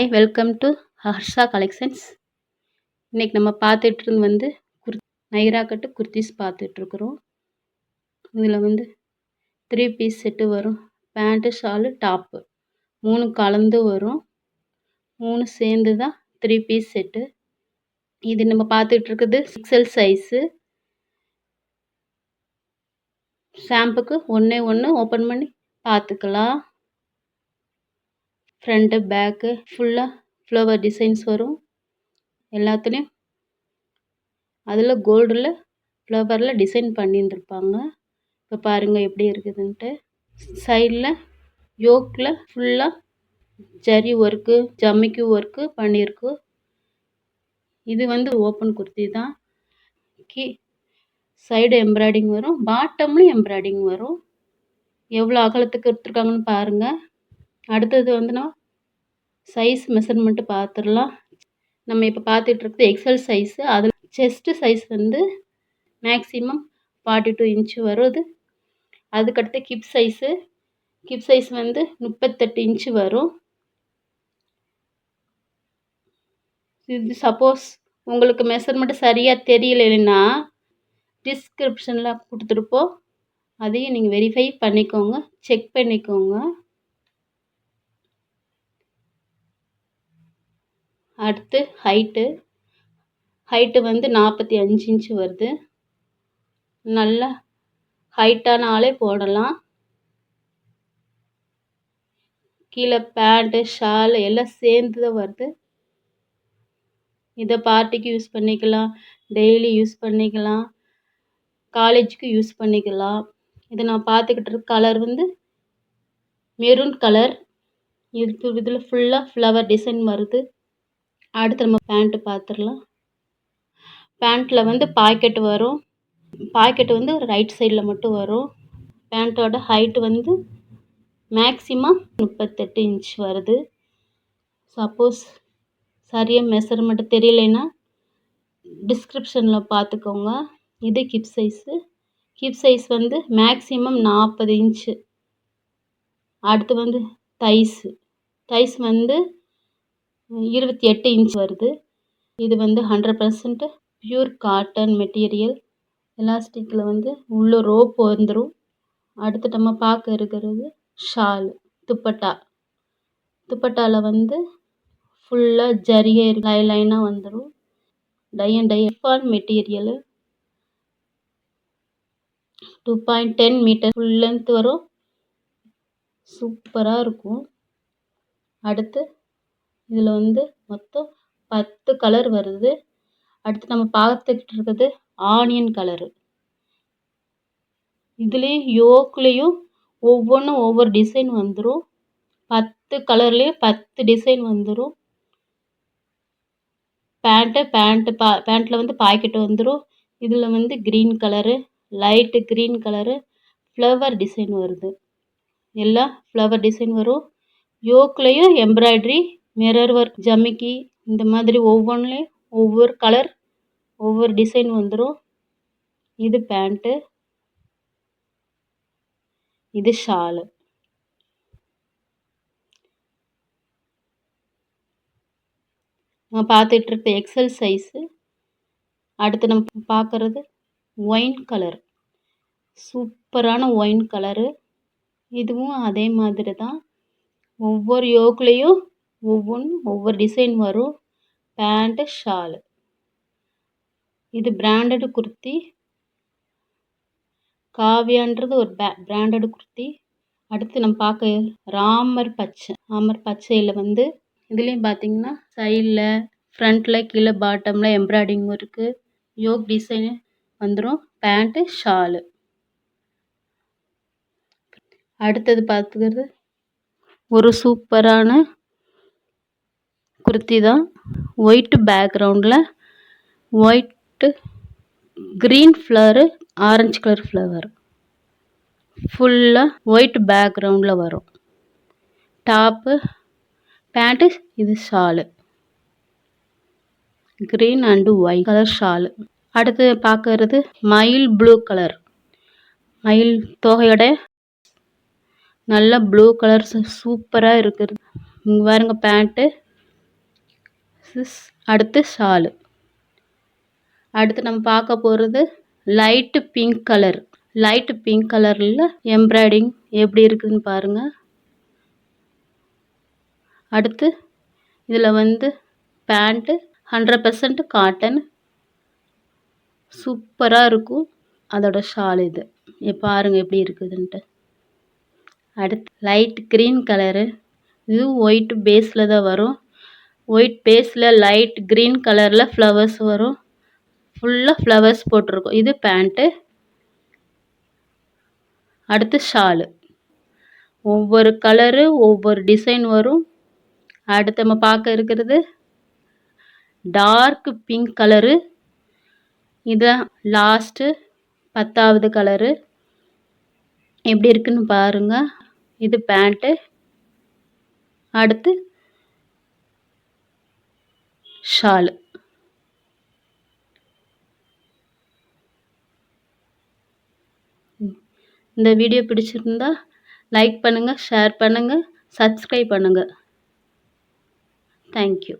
Hi, welcome to Harsha collections. இன்னைக்கு நம்ம பார்த்துட்டு வந்து நைரா கட்டு குர்த்திஸ் பார்த்துட்ருக்குறோம். இதில் வந்து 3 பீஸ் செட்டு வரும். பேண்ட்டு, ஷாலு, டாப்பு 3 கலந்து வரும். 3 சேர்ந்து தான் 3 பீஸ் செட்டு. இது நம்ம பார்த்துட்ருக்குது XL சைஸு. ஷாம்புக்கு ஒன்றே ஒன்று ஓப்பன் பண்ணி பார்த்துக்கலாம். ஃப்ரண்ட்டு பேக்கு ஃபுல்லாக ஃப்ளவர் டிசைன்ஸ் வரும். எல்லாத்துலேயும் அதில் கோல்டில் ஃப்ளவரில் டிசைன் பண்ணியிருந்துருப்பாங்க. இப்போ பாருங்கள் எப்படி இருக்குதுன்ட்டு. சைடில் யோக்கில் ஃபுல்லாக ஜரி ஒர்க்கு, ஜமிக்கி ஒர்க்கு பண்ணியிருக்கு. இது வந்து ஓப்பன் குர்த்தி தான். சைடு எம்ப்ராய்டிங் வரும், பாட்டம்லையும் எம்ப்ராய்டிங் வரும். எவ்வளோ அகலத்துக்கு எடுத்துருக்காங்கன்னு பாருங்கள். அடுத்தது வந்து நம்ம சைஸ் மெஷர்மெண்ட்டு பார்த்துடலாம். நம்ம இப்போ பார்த்துட்ருக்குது XL சைஸு. அதில் செஸ்ட்டு சைஸ் வந்து மேக்ஸிமம் 42 இன்ச்சு வருது. அதுக்கடுத்து ஹிப் சைஸ் வந்து 38 இன்ச்சு வரும். இது சப்போஸ் உங்களுக்கு மெஷர்மெண்ட்டு சரியாக தெரியலைன்னா டிஸ்கிரிப்ஷனில் கொடுத்துருப்போம். அதையும் நீங்கள் வெரிஃபை பண்ணிக்கோங்க, செக் பண்ணிக்கோங்க. அடுத்து ஹைட்டு வந்து 45 இன்ச்சு வருது. நல்லா ஹைட்டான ஆளே போடலாம். கீழே பேண்ட்டு, ஷால் எல்லாம் சேர்ந்து தான் வருது. இதை பார்ட்டிக்கு யூஸ் பண்ணிக்கலாம், டெய்லி யூஸ் பண்ணிக்கலாம், காலேஜுக்கு யூஸ் பண்ணிக்கலாம். இதை நான் பார்த்துக்கிட்டு இருக்க கலர் வந்து மெரூன் கலர். இதில் ஃபுல்லாக ஃப்ளவர் டிசைன் வருது. அடுத்து நம்ம பேண்ட்டு பார்த்துடலாம். பேண்ட்டில் வந்து பாக்கெட் வரும். பாக்கெட் வந்து ரைட் சைடில் மட்டும் வரும். பேண்ட்டோட ஹைட்டு வந்து மேக்ஸிமம் 38 இன்ச் வருது. சப்போஸ் சரியாக மெஷர்மெண்ட்டு தெரியலைன்னா டிஸ்கிரிப்ஷனில் பார்த்துக்கோங்க. இது ஹிப் சைஸ் வந்து மேக்ஸிமம் 40 இன்ச்சு. அடுத்து வந்து தைஸ் வந்து 28 இன்ச் வருது. இது வந்து 100% பியூர் காட்டன் மெட்டீரியல். எலாஸ்டிக்கில் வந்து உள்ள ரோப் வந்துடும். அடுத்து நம்ம பார்க்க இருக்கிறது ஷால், துப்பட்டாவில் வந்து ஃபுல்லாக ஜரிகை லைனாக வந்துடும். Typhoon material 2.10 metre full length வரும். சூப்பராக இருக்கும். அடுத்து இதில் வந்து மொத்தம் 10 கலர் வருது. அடுத்து நம்ம பார்த்துக்கிட்டு இருக்கிறது ஆனியன் கலரு. இதுலேயும் யோக்லேயும் ஒவ்வொன்றும் ஒவ்வொரு டிசைன் வந்துடும். 10 கலர்லேயும் 10 டிசைன் வந்துடும். பேண்ட்டில் வந்து பாக்கெட் வந்துடும். இதில் வந்து green colour, light green colour flower design வருது. எல்லாம் ஃப்ளவர் டிசைன் வரும். யோக்லேயும் எம்ப்ராய்ட்ரி, மிரர் ஒர்க், ஜமிக்கி இந்த மாதிரி ஒவ்வொன்றுலேயும் ஒவ்வொரு கலர், ஒவ்வொரு டிசைன் வந்துடும். இது பேண்ட்டு, இது ஷாலு. நம்ம பார்த்துட்ருக்க XL சைஸு. அடுத்து நம்ம பார்க்குறது ஒயின் கலர், சூப்பரான ஒயின் கலரு. இதுவும் அதே மாதிரி தான். ஒவ்வொரு யோக்லேயும் ஒவ்வொரு டிசைன் வரும். பேண்ட்டு, ஷாலு. இது பிராண்டட் குர்த்தி. காவியான்றது ஒரு பிராண்டட் குர்த்தி. அடுத்து நம்ம பார்க்க ராமர் பச்சையில் வந்து இதுலேயும் பார்த்தீங்கன்னா சைடில், ஃப்ரண்ட்டில், கீழே, பாட்டமில் எம்ப்ராய்டிங் இருக்குது. யோக் டிசைனு வந்துடும். Pant, shawl. அடுத்தது பார்த்துக்கிறது ஒரு சூப்பரான குர்த்தி தான். ஒயிட் பேக்ரவுண்டில் white green flower, orange colour flower ஃபுல்லாக ஒயிட் பேக்ரவுண்டில் வரும். டாப்பு, பேண்ட்டு, இது shawl. Green and white colour shawl. அடுத்து பார்க்கறது மயில் ப்ளூ கலர். மயில் தொகையோட நல்ல ப்ளூ கலர் சூப்பராக இருக்குது. இங்கே பாருங்க பேண்ட்டு, அடுத்து ஷாலு. அடுத்து நம்ம பார்க்க போகிறது light pink colour. Light pink கலரில் எம்ப்ராய்டிங் எப்படி இருக்குதுன்னு பாருங்கள். அடுத்து இதில் வந்து பேண்ட்டு 100% காட்டன், சூப்பராக இருக்கும். அதோட ஷால் இது பாருங்கள் எப்படி இருக்குதுன்ட்டு. அடுத்து லைட் க்ரீன் கலரு. இது ஒயிட் பேஸில் தான் வரும். ஒயிட் பேஸில் லைட் க்ரீன் கலரில் ஃப்ளவர்ஸ் வரும். ஃபுல்லாக ஃப்ளவர்ஸ் போட்டிருக்கும். இது பேண்ட்டு. அடுத்து ஷாலு. ஒவ்வொரு கலரு ஒவ்வொரு டிசைன் வரும். அடுத்து நம்ம பார்க்க இருக்கிறது டார்க் பிங்க் கலரு. இதுதான் லாஸ்ட்டு 10வது கலரு. எப்படி இருக்குன்னு பாருங்க. இது பேண்ட்டு. அடுத்து ஷாலு. இந்த வீடியோ பிடிச்சிருந்தா லைக் பண்ணுங்கள், ஷேர் பண்ணுங்கள், சப்ஸ்கிரைப் பண்ணுங்கள். தேங்க்யூ.